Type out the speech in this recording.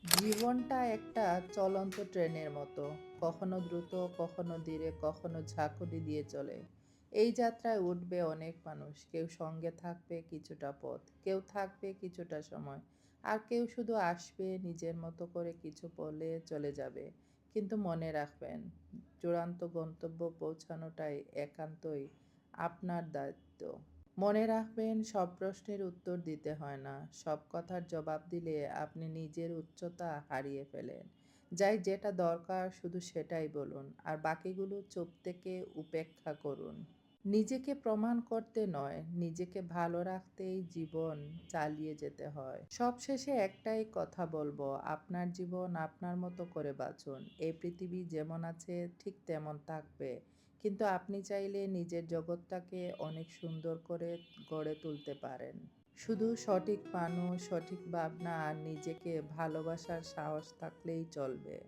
জীবনটা একটা চলন্ত ট্রেনের মতো। কখনো দ্রুত, কখনো ধীরে, কখনো ঝাঁকুনি দিয়ে চলে। এই যাত্রায় উঠবে অনেক মানুষ। কেউ সঙ্গে থাকবে কিছুটা পথ, কেউ থাকবে কিছুটা সময়। আর কেউ শুধু আসবে নিজের মতো করে কিছু বলে চলে যাবে। কিন্তু মনে রাখবেন, চূড়ান্ত গন্তব্য পৌঁছানোটাই একান্তই আপনার দায়িত্ব। মনে রাখবেন, সব প্রশ্নের উত্তর দিতে হয় না। সব কথার জবাব দিলে আপনি নিজের উচ্চতা হারিয়ে ফেলেন। যাই যেটা দরকার শুধু সেটাই বলুন। আর বাকিগুলো চুপ থেকে উপেক্ষা করুন। নিজেকে প্রমাণ করতে নয়, নিজেকে ভালো রাখতেই জীবন চালিয়ে যেতে হয়। সবশেষে একটাই কথা বলবো, আপনার জীবন আপনার মতো করে বাঁচুন। এই পৃথিবী যেমন আছে ঠিক তেমন থাকবে। কিন্তু আপনি চাইলে নিজের জগৎটাকে অনেক সুন্দর করে গড়ে তুলতে পারেন। শুধু সঠিক মানুষ, সঠিক ভাবনা আর নিজেকে ভালোবাসার সাহস থাকলেই চলবে।